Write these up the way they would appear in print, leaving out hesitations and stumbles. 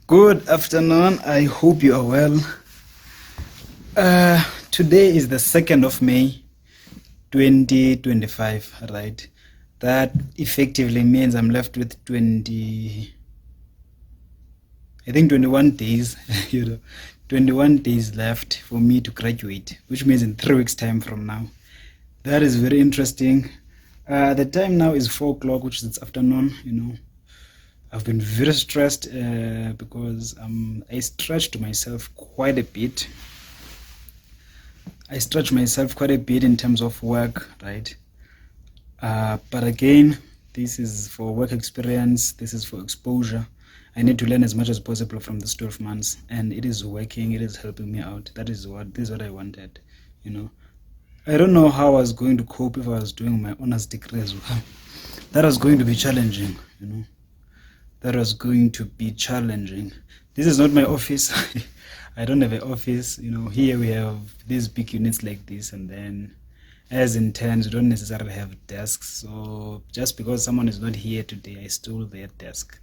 Good afternoon. I hope you are well. Today is the 2nd of May, 2025, right? That effectively means I'm left with 21 days, 21 days left for me to graduate, which means in 3 weeks' time from now. That is very interesting. The time now is 4 o'clock, which is afternoon. I've been very stressed because I stretched myself quite a bit. I stretch myself quite a bit in terms of work, right? But again, this is for work experience. This is for exposure. I need to learn as much as possible from this 12 months, and it is working. It is helping me out. This is what I wanted. I don't know how I was going to cope if I was doing my honors degree as well. That was going to be challenging. That was going to be challenging. This is not my office. I don't have an office. Here we have these big units like this, and then as interns, we don't necessarily have desks. So just because someone is not here today, I stole their desk.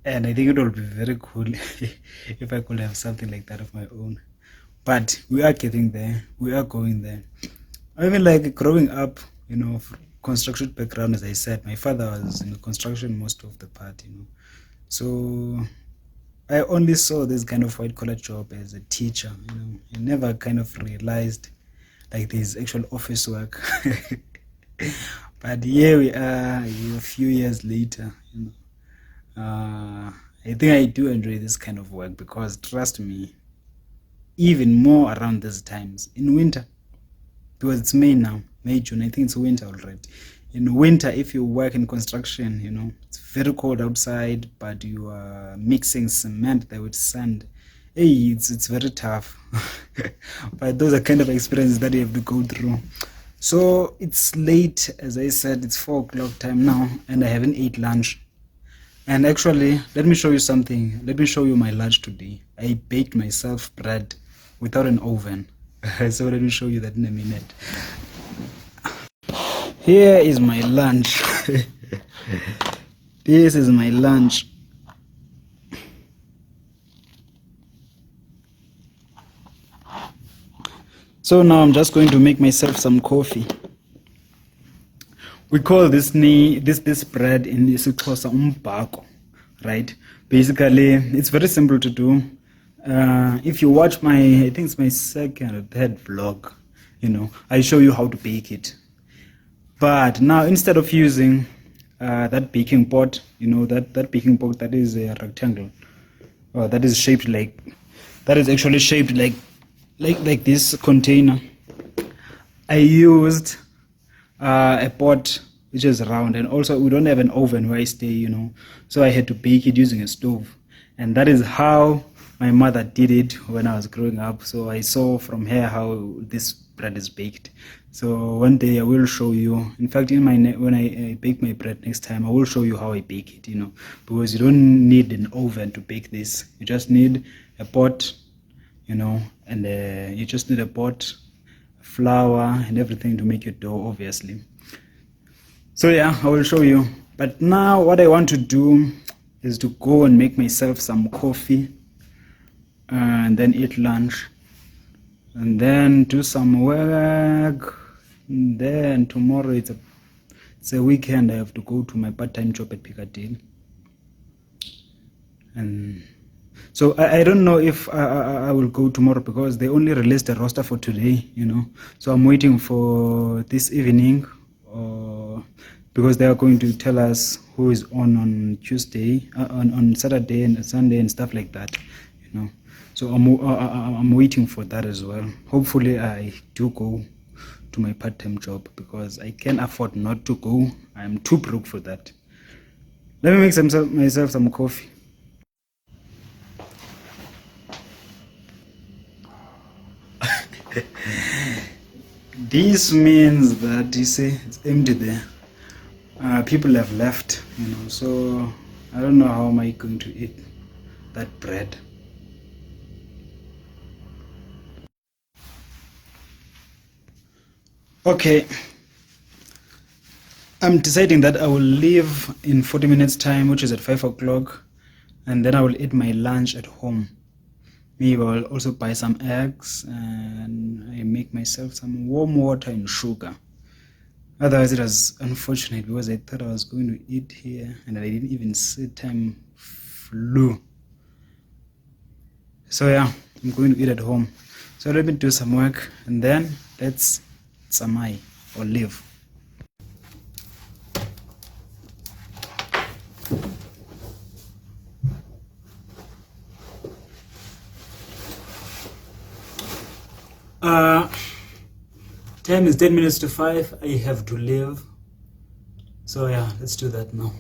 And I think it would be very cool if I could have something like that of my own. But we are getting there. We are going there. I mean, like growing up, construction background, as I said, my father was in construction most of the part. So I only saw this kind of white collar job as a teacher. I never kind of realized like there's actual office work. But here we are a few years later. I think I do enjoy this kind of work because trust me, even more around these times in winter, because it's May now, May, June, I think it's winter already. In winter, if you work in construction, it's very cold outside, but you are mixing cement there with sand. Hey, it's very tough. But those are kind of experiences that you have to go through. So it's late, as I said, it's 4 o'clock time now, and I haven't ate lunch. And actually, let me show you something. Let me show you my lunch today. I baked myself bread without an oven. So let me show you that in a minute. Here is my lunch. This is my lunch. So now I'm just going to make myself some coffee. We call this bread in isiXhosa umbhako, right? Basically, it's very simple to do. If you watch I think it's my second or third vlog, I show you how to bake it. But now instead of using that baking pot, that baking pot that is a rectangle, that is actually shaped like this container, I used a pot which is round, and also we don't have an oven where I stay, so I had to bake it using a stove. And that is how my mother did it when I was growing up. So I saw from her how this bread is baked. So one day I will show you. In fact, when I bake my bread next time, I will show you how I bake it, because you don't need an oven to bake this. You just need a pot, and you just need a pot, flour, and everything to make your dough, obviously. So yeah, I will show you. But now what I want to do is to go and make myself some coffee, and then eat lunch, and then do some work. And then tomorrow it's a weekend. I have to go to my part-time job at Piccadilly. And so I don't know if I will go tomorrow because they only released a roster for today, So I'm waiting for this evening, because they are going to tell us who is on Tuesday, on Saturday and Sunday and stuff like that, So I'm waiting for that as well. Hopefully I do go to my part-time job because I can't afford not to go. I'm too broke for that. Let me make myself some coffee. This means that, you see, it's empty there. People have left, so I don't know how am I going to eat that bread. Okay, I'm deciding that I will leave in 40 minutes time, which is at 5 o'clock, and then I will eat my lunch at home. Maybe I'll also buy some eggs and I make myself some warm water and sugar. Otherwise, it was unfortunate because I thought I was going to eat here and I didn't even see time flew. So yeah, I'm going to eat at home. So let me do some work and then let's samai or leave. Time is 10 minutes to 5. I have to leave. So yeah, let's do that now.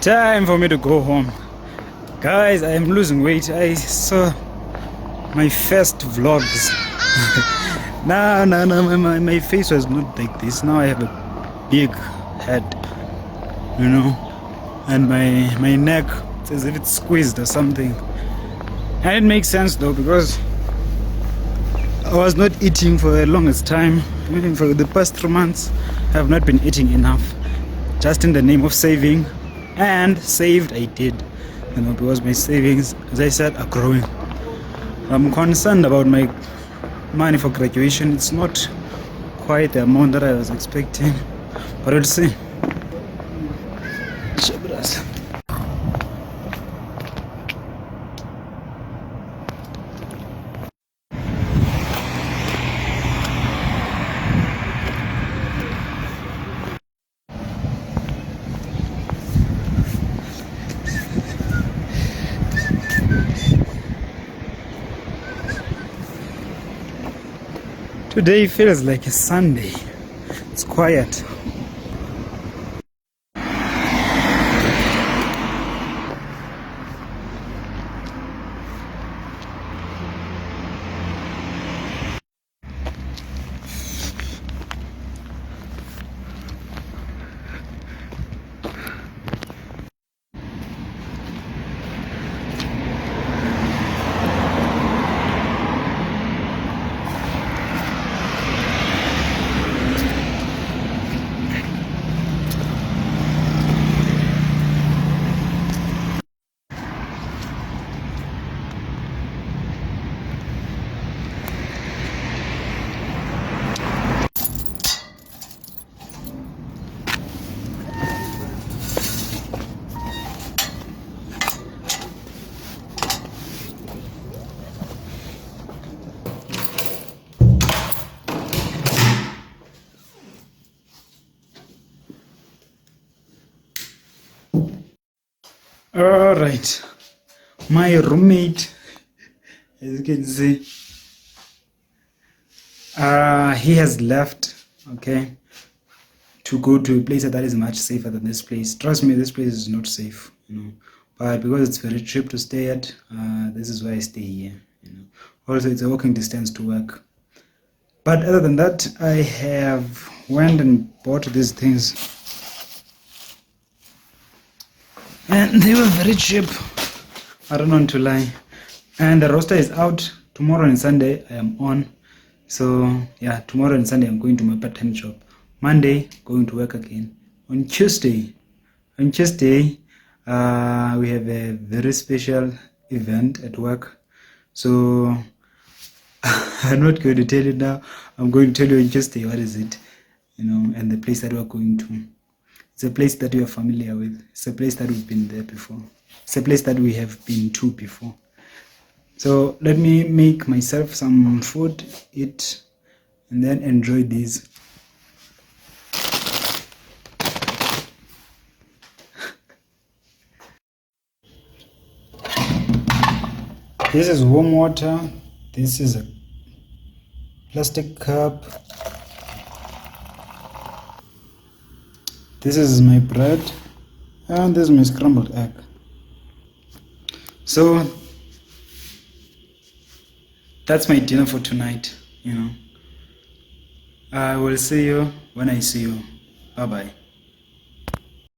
Time for me to go home. Guys, I am losing weight. I saw my first vlogs. My face was not like this. Now I have a big head, you know, and my neck, it's as if it's squeezed or something. And it makes sense though, because I was not eating for the longest time. Even for the past 3 months, I have not been eating enough, just in the name of saving. And saved I did, you know, because my savings, as I said, are growing. I'm concerned about my money for graduation. It's not quite the amount that I was expecting, but we'll see. Today feels like a Sunday. It's quiet. All right, my roommate, as you can see, he has left, okay, to go to a place that is much safer than this place. Trust me, this place is not safe, you know, but because it's very cheap to stay at, this is why I stay here, you know. Also, it's a walking distance to work. But other than that, I have went and bought these things, and they were very cheap. I don't want to lie. And the roster is out. Tomorrow and Sunday I am on. So yeah, tomorrow and Sunday I'm going to my part-time job. Monday, going to work again. On Tuesday, we have a very special event at work. So I'm not going to tell you now. I'm going to tell you on Tuesday what is it, you know, and the place that we're going to. It's a place that you are familiar with. It's a place that we've been there before. It's a place that we have been to before. So let me make myself some food, eat, and then enjoy these. This is warm water. This is a plastic cup. This is my bread, and this is my scrambled egg. So that's my dinner for tonight. I will see you when I see you. Bye bye.